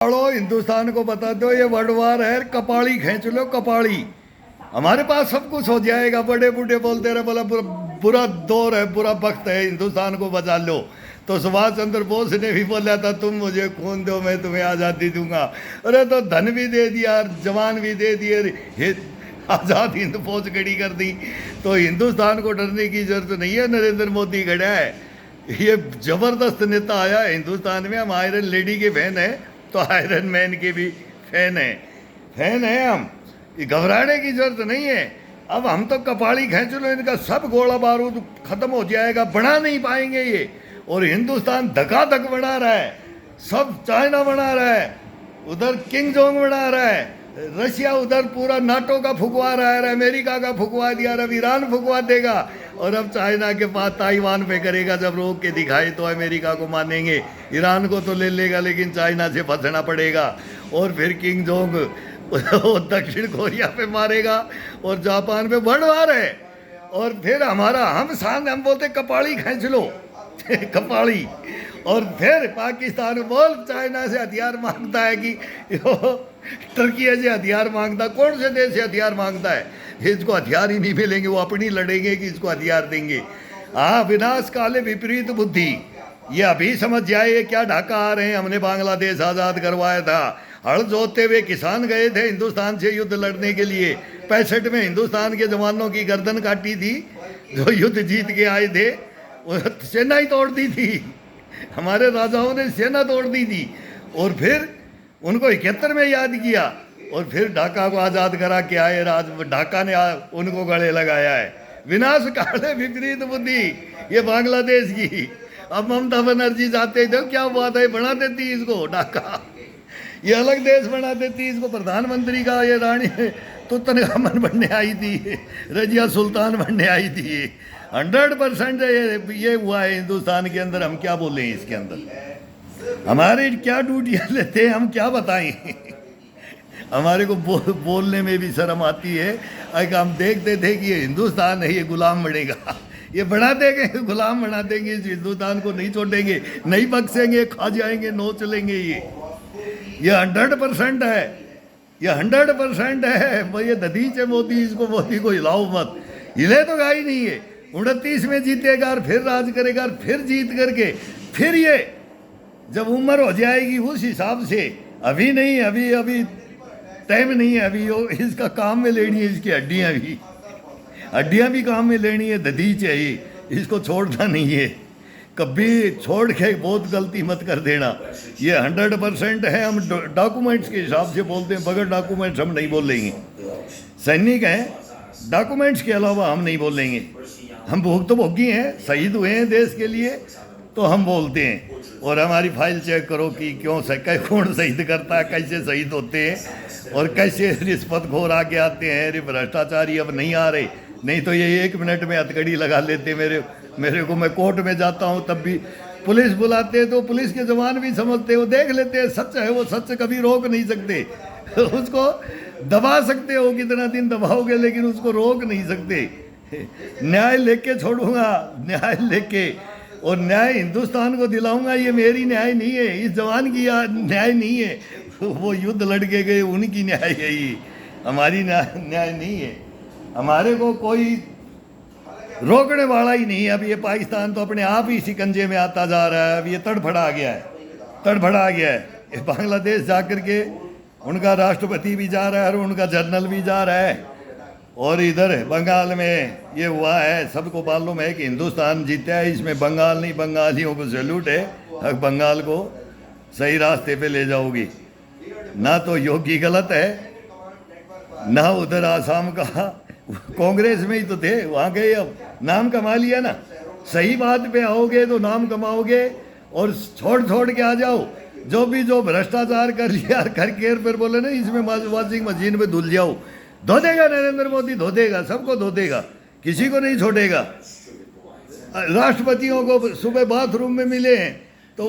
पढ़ो, हिंदुस्तान को बता दो ये वर्ल्ड वार है, कपाड़ी खींच लो कपाड़ी, हमारे पास सब कुछ हो जाएगा। बड़े बूढ़े बोलते रहे, बोला बुरा दौर है, बुरा वक्त है, हिंदुस्तान को बचा लो। तो सुभाष चंद्र बोस ने भी बोला था तुम मुझे खून दो मैं तुम्हें आज़ादी दूंगा। अरे तो धन भी दे दिया, जवान भी दे दिए, आज़ाद हिंद फौज खड़ी कर दी। तो हिंदुस्तान को डरने की जरूरत नहीं है। नरेंद्र मोदी खड़ा है, ये जबरदस्त नेता आया है हिंदुस्तान में। हम आयरन लेडी के फैन है तो आयरन मैन के भी फैन है हम, ये घबराने की जरूरत नहीं है। अब हम तो कपाड़ी खींच लो, इनका सब गोला बारूद खत्म हो जाएगा, बढ़ा नहीं पाएंगे ये। और हिंदुस्तान धकाधक बढ़ा रहा है, सब चाइना बना रहा है, उधर किंग जोंग बना रहा है, रशिया उधर पूरा नाटो का फुकवा रहा है, अमेरिका का फुकवा दिया, अब ईरान फुकवा देगा, और अब चाइना के पास ताइवान पे करेगा। जब रोक के दिखाए तो अमेरिका को मानेंगे, ईरान को तो ले लेगा लेकिन चाइना से फंसना पड़ेगा। और फिर किंग जोंग दक्षिण कोरिया पे मारेगा और जापान पे वर्ल्ड वार है। और फिर हमारा हम बोलते कपाड़ी खींच लो कपाड़ी। और फिर पाकिस्तान बोल चाइना से हथियार मांगता है कि टर्की से हथियार मांगता, कौन से देश से हथियार मांगता है? इसको हथियार ही नहीं मिलेंगे, वो अपनी लड़ेंगे कि इसको हथियार देंगे। हाँ, विनाश काले विपरीत बुद्धि, ये अभी समझ जाए ये क्या ढाका आ रहे हैं। हमने बांग्लादेश आज़ाद करवाया था, हल जोतते हुए किसान गए थे हिंदुस्तान से युद्ध लड़ने के लिए। 65 में हिंदुस्तान के जवानों की गर्दन काटी थी, जो युद्ध जीत के आए थे, सेना ही तोड़ दी थी, हमारे राजाओं ने सेना तोड़ दी थी। और फिर उनको 71 में याद किया और फिर ढाका को आज़ाद करा के आए। ढाका ने उनको गले लगाया है। विनाश काले विपरीत बुद्धि, ये बांग्लादेश की। अब ममता बनर्जी जाते थे, क्या बात है, बना देती इसको ढाका, ये अलग देश बना देती इसको। प्रधानमंत्री का ये रानी तुतनखामन बनने आई थी, रजिया सुल्तान बनने आई थी। 100% ये हुआ है हिंदुस्तान के अंदर। हम क्या बोलें इसके अंदर, हमारे क्या ड्यूटियाँ लेते हैं, हम क्या बताएं। हमारे को बोलने में भी शर्म आती है। अगर हम देखते थे कि ये हिंदुस्तान है, ये गुलाम बनेगा, ये बना देंगे, गुलाम बना देंगे, इस हिंदुस्तान को नहीं छोड़ेंगे, नहीं बख्शेंगे, खा जाएंगे, नोच लेंगे। ये 100% है, ये 100% है। ये दधीच है मोदी, इसको मोदी को हिलाओ मत, हिले तो गाई नहीं है। 29 में जीतेगा और फिर राज करेगा, और फिर जीत करके फिर ये जब उम्र हो जाएगी उस हिसाब से, अभी नहीं, अभी टाइम नहीं है। अभी इसका काम में लेनी है, इसकी हड्डियाँ भी काम में लेनी है। दधीच है ये, इसको छोड़ना नहीं है कभी, छोड़ के बहुत गलती मत कर देना। ये 100% है। हम डॉक्यूमेंट्स के हिसाब से बोलते हैं, बगैर डॉक्यूमेंट्स हम नहीं बोलेंगे। सैनिक हैं, डॉक्यूमेंट्स के अलावा हम नहीं बोलेंगे। हम भोग तो भोगी हैं, शहीद हुए हैं देश के लिए, तो हम बोलते हैं। और हमारी फाइल चेक करो कि क्यों कौन शहीद करता है, कैसे शहीद होते हैं, और कैसे रिश्वतखोर आके आते हैं। भ्रष्टाचारी अब नहीं आ रहे, नहीं तो ये 1 मिनट में हथकड़ी लगा लेते मेरे को। मैं कोर्ट में जाता हूँ तब भी पुलिस बुलाते हैं, तो पुलिस के जवान भी समझते हैं, वो देख लेते हैं सच है, वो सच कभी रोक नहीं सकते। उसको दबा सकते हो, कितना दिन दबाओगे, लेकिन उसको रोक नहीं सकते। न्याय लेके छोड़ूंगा, न्याय लेके, और न्याय हिंदुस्तान को दिलाऊंगा। ये मेरी न्याय नहीं है, इस जवान की न्याय नहीं है, वो युद्ध लड़के गए उनकी न्याय है, ये हमारी न्याय नहीं है। हमारे को कोई रोकने वाला ही नहीं है। अब ये पाकिस्तान तो अपने आप ही शिकंजे में आता जा रहा है। अब ये तड़फड़ा गया है। ये बांग्लादेश जाकर के उनका राष्ट्रपति भी जा रहा है और उनका जनरल भी जा रहा है। और इधर बंगाल में ये हुआ है, सबको मालूम है कि हिंदुस्तान जीता है। इसमें बंगाल नहीं, बंगालियों को सैल्यूट है। अब बंगाल को सही रास्ते पे ले जाओगी। ना तो योगी गलत है, ना उधर आसाम का, कांग्रेस में ही तो थे, वहाँ गए, अब नाम कमा लिया ना। सही बात पे आओगे तो नाम कमाओगे, और छोड़ के आ जाओ। जो भ्रष्टाचार कर लिया करके फिर बोले ना इसमें वॉशिंग मशीन में धुल जाओ, धो देगा नरेंद्र मोदी, धो देगा, सबको धो देगा, किसी को नहीं छोड़ेगा। राष्ट्रपतियों को सुबह बाथरूम में मिले हैं तो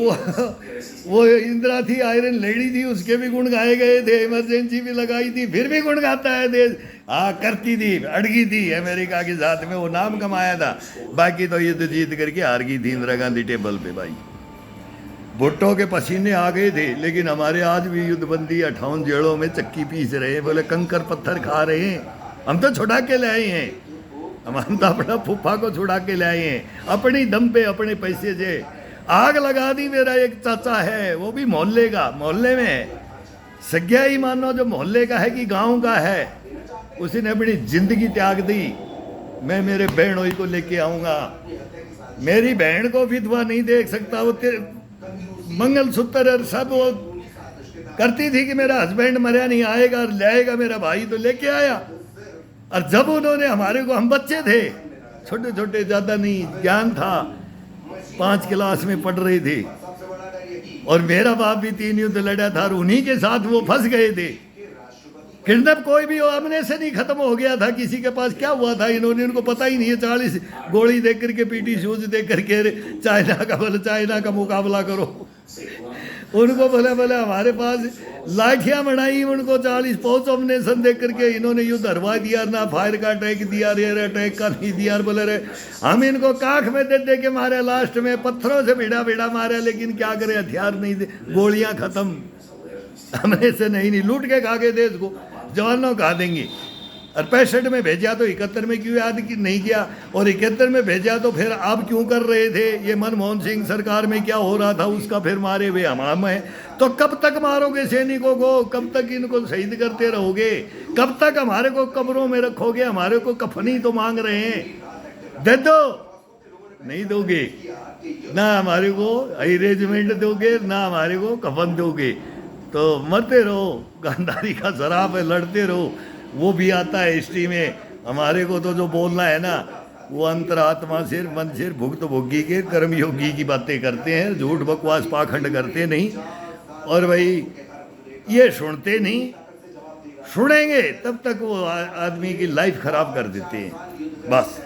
वो इंदिरा थी, आयरन लेडी थी, उसके भी गुण गाए गए थे, इमरजेंसी भी लगाई थी, फिर भी गुण गाता है देश। हाँ, करती थी, अड़गी थी अमेरिका के साथ में, वो नाम कमाया था। बाकी तो युद्ध जीत करके हार गई थी इंदिरा गांधी टेबल पे भाई। भुट्टो के पसीने आ गए थे, लेकिन हमारे आज भी युद्धबंदी 58 जेलों में चक्की पीस रहे हैं, बोले कंकर पत्थर खा रहे हैं। हम तो छुड़ा के ले आए हैं, हम तो अपना फूफा को छुड़ा के ले आए हैं अपनी दम पे, अपने पैसे से। आग लगा दी। मेरा एक चाचा है, वो भी मोहल्ले का, मोहल्ले में सज्ञा ही मानो जो मोहल्ले का है कि गांव का है, उसने अपनी जिंदगी त्याग दी। मैं मेरे बहनोई को लेके आऊंगा, मेरी बहन को विधवा नहीं देख सकता। वो मंगलसूत्र और सब वो करती थी कि मेरा हस्बैंड मरा नहीं, आएगा और लाएगा मेरा भाई, तो लेके आया। और जब उन्होंने हमारे को, हम बच्चे थे छोटे छोटे, ज़्यादा नहीं ज्ञान था, 5 क्लास में पढ़ रहे थे, और मेरा बाप भी 3 युद्ध लड़ा था और उन्हीं के साथ वो फंस गए थे। किडनैप कोई भी हो, हमने से नहीं खत्म हो गया था। किसी के पास क्या हुआ था, इन्होंने, उनको पता ही नहीं है। 40 गोली देख करके, पीटी शूज देख करके चाइना का, बोले चाइना का मुकाबला करो। उनको बोले बोले हमारे पास लाठियां बनाई, उनको 40 फौज ऑपरेशन देख करके इन्होंने युद्ध हरवा दिया। ना फायर का अटैक दिया, रेयर अटैक का नहीं दिया। बोले रे हम इनको काख में दे दे के मारे, लास्ट में पत्थरों से भिड़ा भिड़ा मारे, लेकिन क्या करे, हथियार नहीं दे, गोलियां खत्म। हमने से नहीं लूट के खा के देश को, जवानों खा देंगे। और 65 में भेजा तो 71 में क्यों याद नहीं किया, और 71 में भेजा तो फिर आप क्यों कर रहे थे। ये मनमोहन सिंह सरकार में क्या हो रहा था उसका फिर मारे हुए हम हैं। तो कब तक मारोगे सैनिकों को, कब तक इनको शहीद करते रहोगे, कब तक हमारे को कब्रों में रखोगे। हमारे को कफनी तो मांग रहे हैं, दे दो, नहीं दोगे। ना हमारे को अरेंजमेंट दोगे, ना हमारे को कफन दोगे, तो मरते रहो, गांधारी का शराब है, लड़ते रहो। वो भी आता है हिस्ट्री में। हमारे को तो जो बोलना है ना, वो अंतरात्मा से, मन से, भुक्त भोगी के कर्मयोगी की बातें करते हैं, झूठ बकवास पाखंड करते नहीं। और भाई ये सुनते नहीं, सुनेंगे तब तक वो आदमी की लाइफ खराब कर देते हैं। बस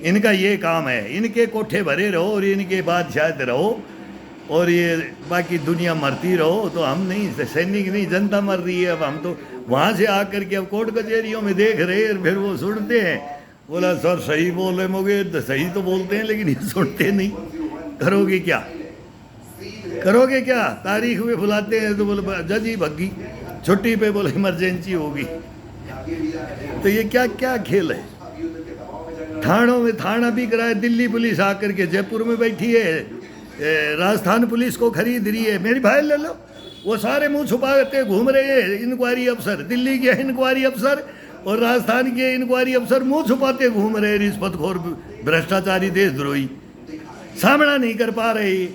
इनका ये काम है, इनके कोठे भरे रहो और इनके बादशाह रहो, और ये बाकी दुनिया मरती रहो। तो हम नहीं, सैनिक नहीं, जनता मर रही है। अब हम तो वहाँ से आकर के अब कोर्ट कचहरियों में देख रहे हैं, फिर वो सुनते हैं। बोला सर सही बोले मोगे, तो सही तो बोलते हैं, लेकिन ये सुनते नहीं। करोगे क्या, करोगे क्या। तारीख में बुलाते हैं तो बोले जज ही भग्गी, छुट्टी पे बोले इमरजेंसी होगी। तो ये क्या क्या खेल है। थानों में थाना भी कराए, दिल्ली पुलिस आकर के जयपुर में बैठी है, राजस्थान पुलिस को खरीद रही है। मेरी भाई ले लो, वो सारे मुंह छुपाते घूम रहे हैं इंक्वायरी अफसर, दिल्ली के इंक्वायरी अफसर और राजस्थान के इंक्वायरी अफसर मुंह छुपाते घूम रहे, रिश्वतखोर भ्रष्टाचारी देशद्रोही, सामना नहीं कर पा रहे।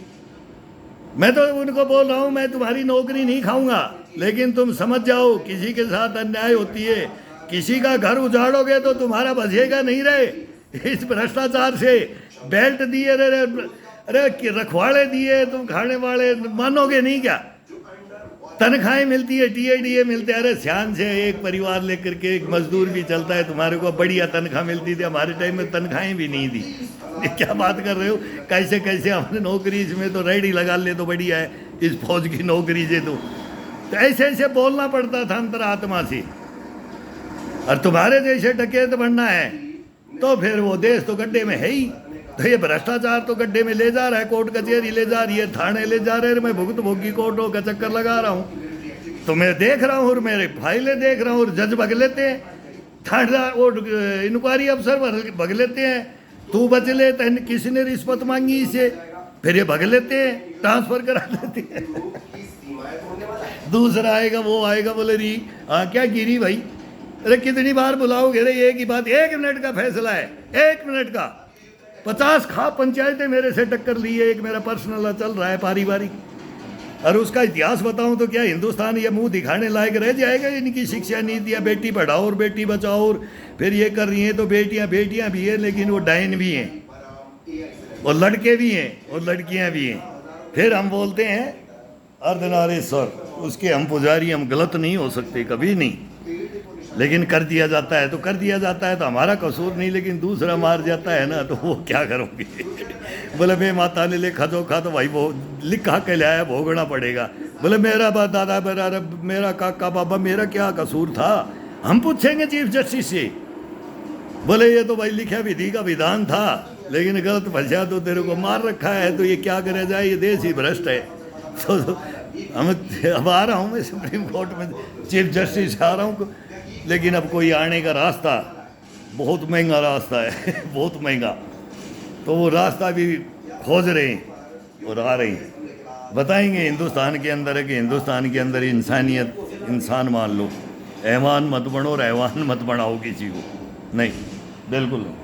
मैं तो उनको बोल रहा हूँ, मैं तुम्हारी नौकरी नहीं खाऊंगा, लेकिन तुम समझ जाओ किसी के साथ अन्याय होती है। किसी का घर उजाड़ोगे तो तुम्हारा बचेगा नहीं रहे इस भ्रष्टाचार से। बेल्ट दिए, अरे रखवाड़े दिए, तुम खाने वाले मानोगे नहीं क्या। तनख्वाहें मिलती है, टीएडीए मिलते हैं। अरे ध्यान से एक परिवार लेकर के एक मजदूर भी चलता है, तुम्हारे को बढ़िया तनख्वाह मिलती थी, हमारे टाइम में तनख्वाहें भी नहीं दी। ये क्या बात कर रहे हो, कैसे कैसे हमने नौकरी, इसमें तो रेडी लगा ले तो बढ़िया है, इस फौज की नौकरी से तो ऐसे ऐसे बोलना पड़ता था अंतरात्मा से। और तुम्हारे जैसे डकैत बनना है तो फिर वो देश तो गड्ढे में है ही। तो ये भ्रष्टाचार तो गड्ढे में ले जा रहा है, कोर्ट कचहरी ले जा रही है, थाने ले जा रहे हैं। मैं भुगत भोगी कोर्टों का चक्कर लगा रहा हूँ, तो मैं देख रहा हूँ और मेरे फाइलें देख रहा हूँ, और जज भग लेते हैं, थाना और इंक्वायरी अफसर भग लेते हैं। तू बच ले, किसी ने रिश्वत मांगी इसे, फिर ये भग लेते हैं, ट्रांसफर करा देते हैं। दूसरा आएगा, वो आएगा, बोले री हाँ क्या गिरी भाई, अरे कितनी बार बुलाओगे रे, एक ही बात, 1 मिनट का फैसला है, 1 मिनट का। 50 खाप पंचायतें मेरे से टक्कर ली है, एक मेरा पर्सनल चल रहा है पारिवारिक। और उसका इतिहास बताऊं तो क्या हिंदुस्तान ये मुंह दिखाने लायक रह जाएगा। इनकी शिक्षा नीतियाँ, बेटी पढ़ाओ और बेटी बचाओ, और फिर ये कर रही हैं। तो बेटियां बेटियां भी हैं, लेकिन वो डायन भी हैं, और लड़के भी हैं, और लड़कियां भी हैं। फिर हम बोलते हैं अर्धनारीश्वर, उसके हम पुजारी, हम गलत नहीं हो सकते कभी नहीं, लेकिन कर दिया जाता है तो कर दिया जाता है, तो हमारा कसूर नहीं। लेकिन दूसरा मार जाता है ना, तो वो क्या करोगे। बोले मैं माता ने लिखा जोखा, तो भाई वो लिखा के लाया, भोगना पड़ेगा। बोले मेरा बाप दादा, मेरा काका बाबा, मेरा क्या कसूर था, हम पूछेंगे चीफ जस्टिस से। बोले ये तो भाई लिखा विधि का विधान था, लेकिन गलत फंसा तो तेरे को मार रखा है, तो ये क्या करे जाए, ये देश ही भ्रष्ट है। तो हम अब आ रहा हूँ मैं सुप्रीम कोर्ट में चीफ जस्टिस आ रहा हूँ, लेकिन अब कोई आने का रास्ता, बहुत महंगा रास्ता है बहुत महंगा, तो वो रास्ता भी खोज रहे हैं और आ रहे हैं। बताएंगे हिंदुस्तान के अंदर है कि हिंदुस्तान के अंदर इंसानियत, इंसान मान लो, ऐवान मत बनो और ऐवान मत बनाओ किसी को, नहीं, बिल्कुल नहीं।